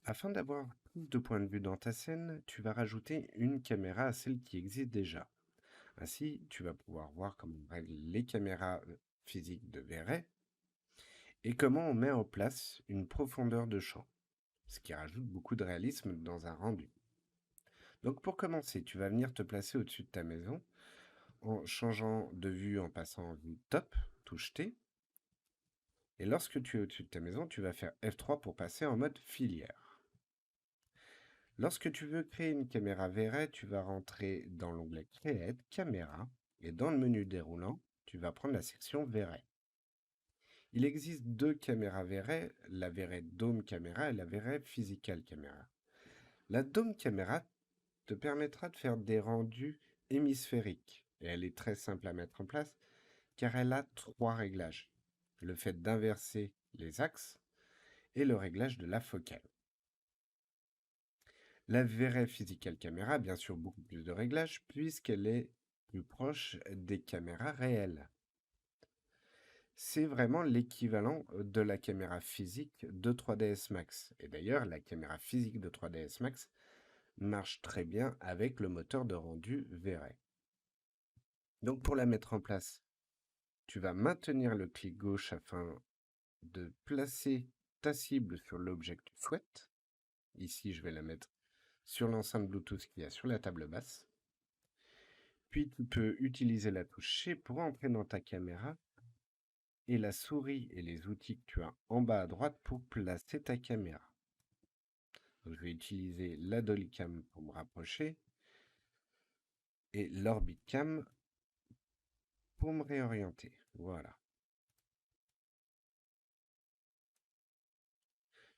Afin d'avoir plus de points de vue dans ta scène, tu vas rajouter une caméra à celle qui existe déjà. Ainsi, tu vas pouvoir voir comment on règle les caméras physiques de Véret et comment on met en place une profondeur de champ, ce qui rajoute beaucoup de réalisme dans un rendu. Donc pour commencer, tu vas venir te placer au-dessus de ta maison en changeant de vue en passant en vue top, touche T. Et lorsque tu es au-dessus de ta maison, tu vas faire F3 pour passer en mode filière. Lorsque tu veux créer une caméra Véret, tu vas rentrer dans l'onglet Create, Caméra, et dans le menu déroulant, tu vas prendre la section Véret. Il existe deux caméras Véret, la Véret Dome Camera et la Véret Physical Camera. La Dome Camera te permettra de faire des rendus hémisphériques, et elle est très simple à mettre en place, car elle a trois réglages. Le fait d'inverser les axes et le réglage de la focale. La Véret Physical Camera a bien sûr beaucoup plus de réglages puisqu'elle est plus proche des caméras réelles. C'est vraiment l'équivalent de la caméra physique de 3ds Max. Et d'ailleurs, la caméra physique de 3ds Max marche très bien avec le moteur de rendu Véret. Donc pour la mettre en place, tu vas maintenir le clic gauche afin de placer ta cible sur l'objet que tu souhaites. Ici, je vais la mettre sur l'enceinte Bluetooth qu'il y a sur la table basse. Puis tu peux utiliser la touche Shift pour entrer dans ta caméra et la souris et les outils que tu as en bas à droite pour placer ta caméra. Donc, je vais utiliser la Dollycam pour me rapprocher et l'Orbitcam pour me réorienter. Voilà.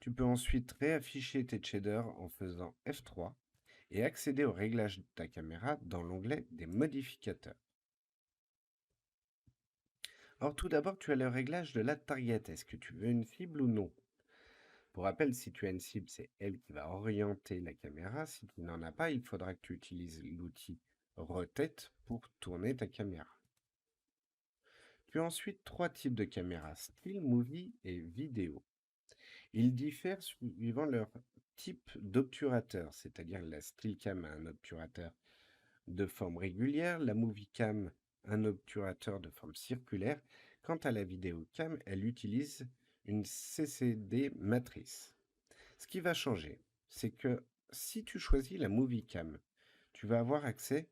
Tu peux ensuite réafficher tes shaders en faisant F3 et accéder au réglage de ta caméra dans l'onglet des modificateurs. Alors tout d'abord, tu as le réglage de la target. Est-ce que tu veux une cible ou non? Pour rappel, si tu as une cible, c'est elle qui va orienter la caméra. Si tu n'en as pas, il faudra que tu utilises l'outil Rotate pour tourner ta caméra. Tu as ensuite trois types de caméras, Still, Movie et Vidéo. Ils diffèrent suivant leur type d'obturateur, c'est-à-dire la Stillcam a un obturateur de forme régulière, la Movie-Cam un obturateur de forme circulaire. Quant à la Vidéocam, elle utilise une CCD matrice. Ce qui va changer, c'est que si tu choisis la Movie Cam, tu vas avoir accès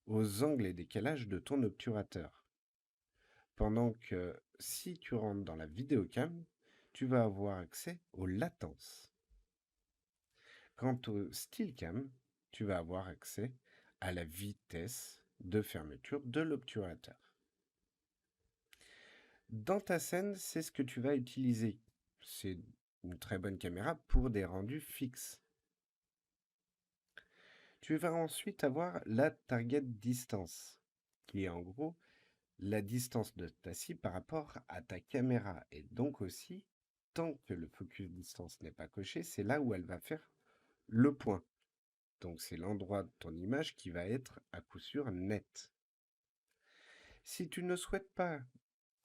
aux angles et décalages de ton obturateur. Pendant que si tu rentres dans la Vidéocam, tu vas avoir accès aux latences. Quant au Stillcam, tu vas avoir accès à la vitesse de fermeture de l'obturateur. Dans ta scène, c'est ce que tu vas utiliser. C'est une très bonne caméra pour des rendus fixes. Tu vas ensuite avoir la target distance, qui est en gros la distance de ta cible par rapport à ta caméra. Et donc aussi, tant que le focus distance n'est pas coché, c'est là où elle va faire le point. Donc c'est l'endroit de ton image qui va être à coup sûr net. Si tu ne souhaites pas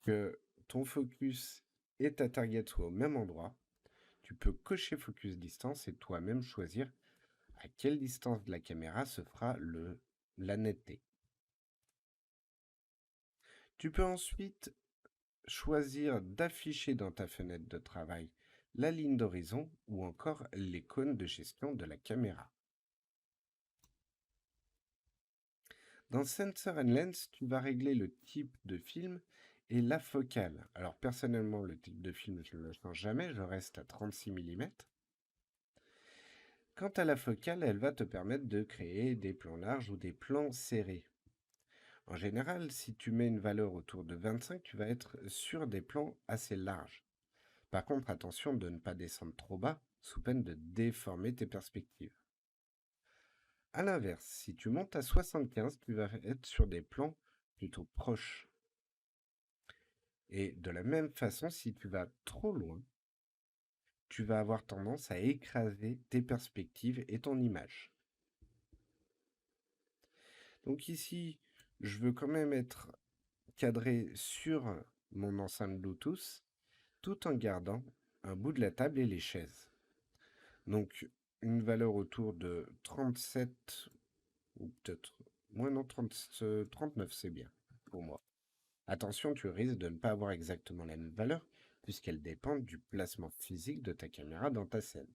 que ton focus et ta target soient au même endroit, tu peux cocher focus distance et toi-même choisir à quelle distance de la caméra se fera la netteté. Tu peux ensuite choisir d'afficher dans ta fenêtre de travail la ligne d'horizon ou encore l'icône de gestion de la caméra. Dans Sensor and Lens, tu vas régler le type de film et la focale. Alors personnellement, le type de film, je ne le change jamais, je reste à 36 mm. Quant à la focale, elle va te permettre de créer des plans larges ou des plans serrés. En général, si tu mets une valeur autour de 25, tu vas être sur des plans assez larges. Par contre, attention de ne pas descendre trop bas, sous peine de déformer tes perspectives. A l'inverse, si tu montes à 75, tu vas être sur des plans plutôt proches. Et de la même façon, si tu vas trop loin, tu vas avoir tendance à écraser tes perspectives et ton image. Donc ici, je veux quand même être cadré sur mon enceinte Bluetooth, tout en gardant un bout de la table et les chaises. Donc, une valeur autour de 37, ou peut-être... Ouais, non, 30, 39, c'est bien pour moi. Attention, tu risques de ne pas avoir exactement la même valeur, puisqu'elle dépend du placement physique de ta caméra dans ta scène.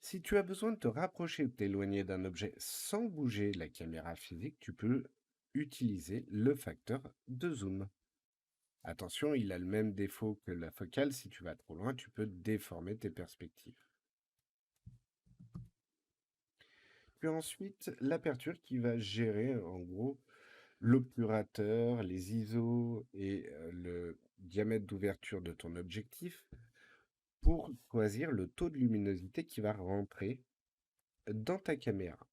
Si tu as besoin de te rapprocher ou de t'éloigner d'un objet sans bouger la caméra physique, tu peux utiliser le facteur de zoom. Attention, il a le même défaut que la focale. Si tu vas trop loin, tu peux déformer tes perspectives. Puis ensuite, l'aperture qui va gérer en gros l'obturateur, les ISO et le diamètre d'ouverture de ton objectif pour choisir le taux de luminosité qui va rentrer dans ta caméra.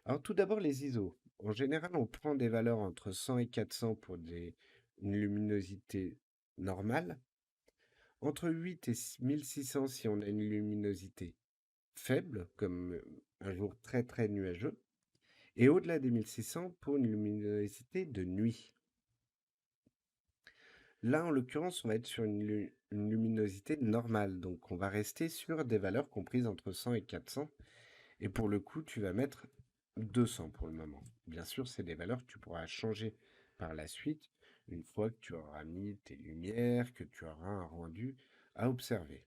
Alors tout d'abord les ISO. En général, on prend des valeurs entre 100 et 400 pour une luminosité normale, entre 8 et 1600 si on a une luminosité faible, comme un jour très très nuageux, et au-delà des 1600 pour une luminosité de nuit. Là, en l'occurrence, on va être sur une luminosité normale, donc on va rester sur des valeurs comprises entre 100 et 400, et pour le coup, tu vas mettre 200 pour le moment. Bien sûr, c'est des valeurs que tu pourras changer par la suite, une fois que tu auras mis tes lumières, que tu auras un rendu à observer.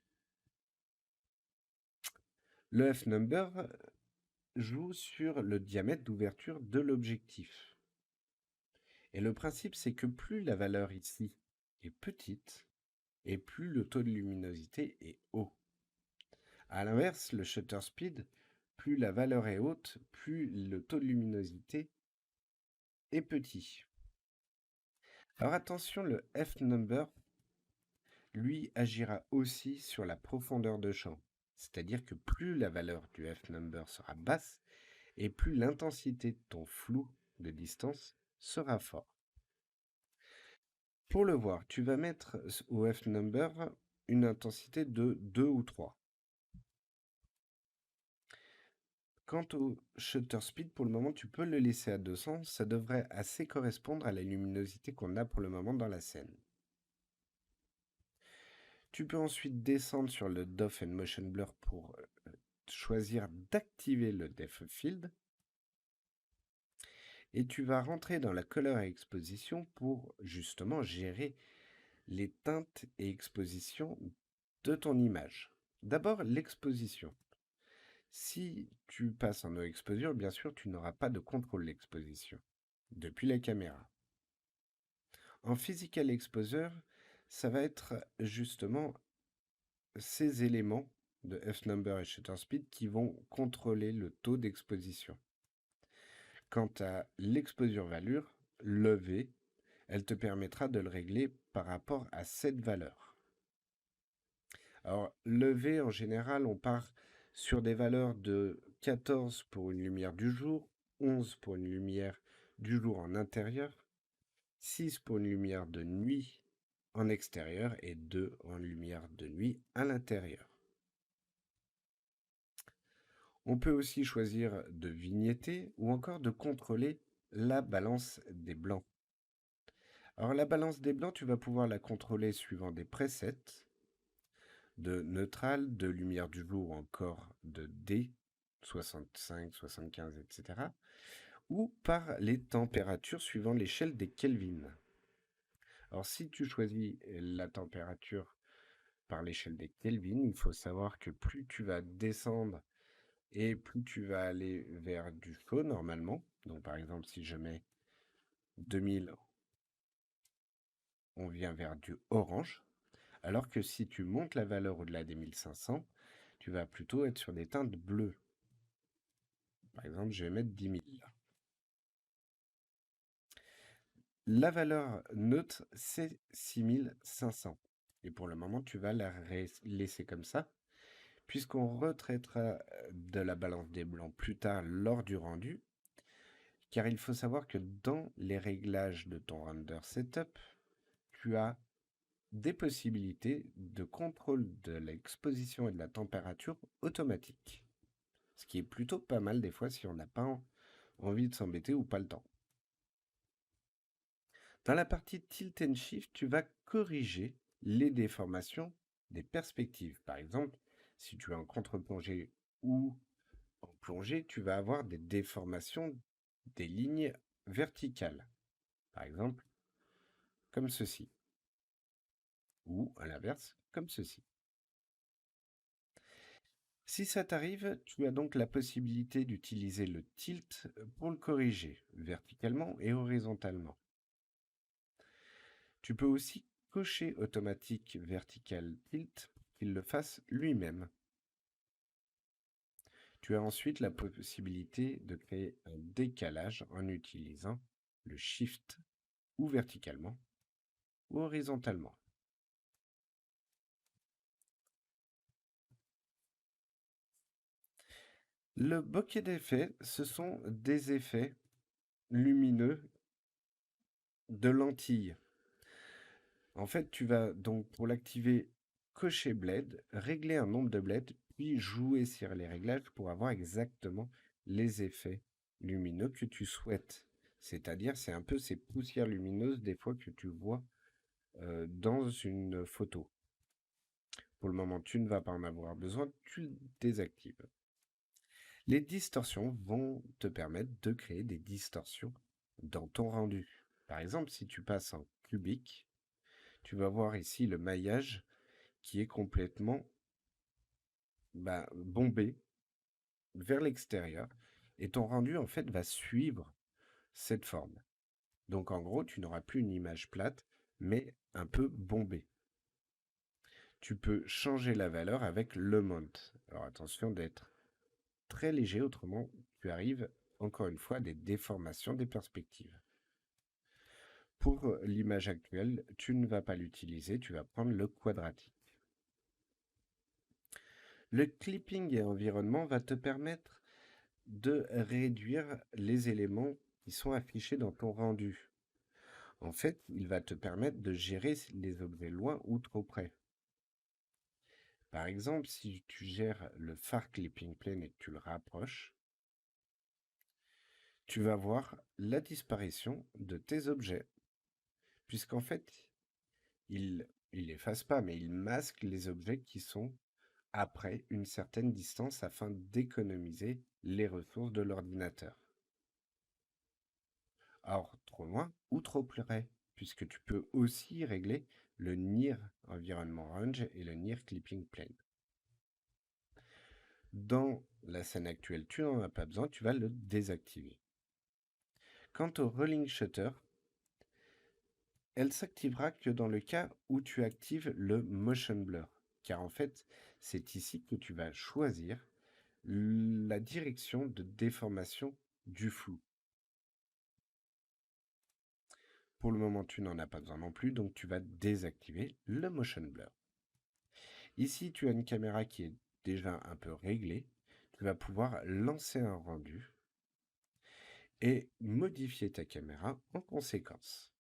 Le F-number joue sur le diamètre d'ouverture de l'objectif. Et le principe, c'est que plus la valeur ici est petite, et plus le taux de luminosité est haut. A l'inverse, le shutter speed, plus la valeur est haute, plus le taux de luminosité est petit. Alors attention, le F-number, lui, agira aussi sur la profondeur de champ. C'est-à-dire que plus la valeur du F-number sera basse, et plus l'intensité de ton flou de distance sera fort. Pour le voir, tu vas mettre au F-number une intensité de 2 ou 3. Quant au shutter speed, pour le moment, tu peux le laisser à 200. Ça devrait assez correspondre à la luminosité qu'on a pour le moment dans la scène. Tu peux ensuite descendre sur le Depth and Motion Blur pour choisir d'activer le Depth of Field. Et tu vas rentrer dans la Color et Exposition pour justement gérer les teintes et expositions de ton image. D'abord, l'exposition. Si tu passes en no exposure, bien sûr, tu n'auras pas de contrôle d'exposition depuis la caméra. En physical exposure, ça va être justement ces éléments de F-number et shutter speed qui vont contrôler le taux d'exposition. Quant à l'exposure value, le V, elle te permettra de le régler par rapport à cette valeur. Alors, le V, en général, on part sur des valeurs de 14 pour une lumière du jour, 11 pour une lumière du jour en intérieur, 6 pour une lumière de nuit en extérieur et 2 en lumière de nuit à l'intérieur. On peut aussi choisir de vignetter ou encore de contrôler la balance des blancs. Alors la balance des blancs, tu vas pouvoir la contrôler suivant des presets de neutral, de lumière du jour ou encore de D, 65, 75, etc. ou par les températures suivant l'échelle des Kelvin. Alors si tu choisis la température par l'échelle des Kelvin, il faut savoir que plus tu vas descendre et plus tu vas aller vers du chaud normalement. Donc par exemple, si je mets 2000, on vient vers du orange. Alors que si tu montes la valeur au-delà des 1500, tu vas plutôt être sur des teintes bleues. Par exemple, je vais mettre 10 000 là. La valeur neutre, c'est 6500. Et pour le moment, tu vas la laisser comme ça, puisqu'on retraitera de la balance des blancs plus tard lors du rendu, car il faut savoir que dans les réglages de ton render setup, tu as des possibilités de contrôle de l'exposition et de la température automatique. Ce qui est plutôt pas mal des fois si on n'a pas envie de s'embêter ou pas le temps. Dans la partie Tilt and Shift, tu vas corriger les déformations des perspectives. Par exemple, si tu es en contre-plongée ou en plongée, tu vas avoir des déformations des lignes verticales. Par exemple, comme ceci. Ou à l'inverse, comme ceci. Si ça t'arrive, tu as donc la possibilité d'utiliser le tilt pour le corriger, verticalement et horizontalement. Tu peux aussi cocher automatique vertical tilt pour qu'il le fasse lui-même. Tu as ensuite la possibilité de créer un décalage en utilisant le shift ou verticalement ou horizontalement. Le bokeh d'effets, ce sont des effets lumineux de lentilles. En fait, tu vas donc pour l'activer cocher bled, régler un nombre de bleds, puis jouer sur les réglages pour avoir exactement les effets lumineux que tu souhaites. C'est-à-dire, c'est un peu ces poussières lumineuses des fois que tu vois dans une photo. Pour le moment, tu ne vas pas en avoir besoin, tu le désactives. Les distorsions vont te permettre de créer des distorsions dans ton rendu. Par exemple, si tu passes en cubique, tu vas voir ici le maillage qui est complètement bombé vers l'extérieur et ton rendu en fait va suivre cette forme. Donc en gros, tu n'auras plus une image plate, mais un peu bombée. Tu peux changer la valeur avec le mount. Alors attention d'être très léger, autrement tu arrives encore une fois à des déformations des perspectives. Pour l'image actuelle, tu ne vas pas l'utiliser, tu vas prendre le quadratique. Le clipping et environnement va te permettre de réduire les éléments qui sont affichés dans ton rendu. En fait, il va te permettre de gérer les objets loin ou trop près. Par exemple, si tu gères le Far Clipping Plane et que tu le rapproches, tu vas voir la disparition de tes objets. Puisqu'en fait, il efface pas, mais il masque les objets qui sont après une certaine distance afin d'économiser les ressources de l'ordinateur. Or, trop loin ou trop près, puisque tu peux aussi régler le Near Environment Range et le Near Clipping Plane. Dans la scène actuelle, tu n'en as pas besoin, tu vas le désactiver. Quant au Rolling Shutter, elle s'activera que dans le cas où tu actives le Motion Blur, car en fait, c'est ici que tu vas choisir la direction de déformation du flou. Pour le moment, tu n'en as pas besoin non plus, donc tu vas désactiver le Motion Blur. Ici, tu as une caméra qui est déjà un peu réglée. Tu vas pouvoir lancer un rendu et modifier ta caméra en conséquence.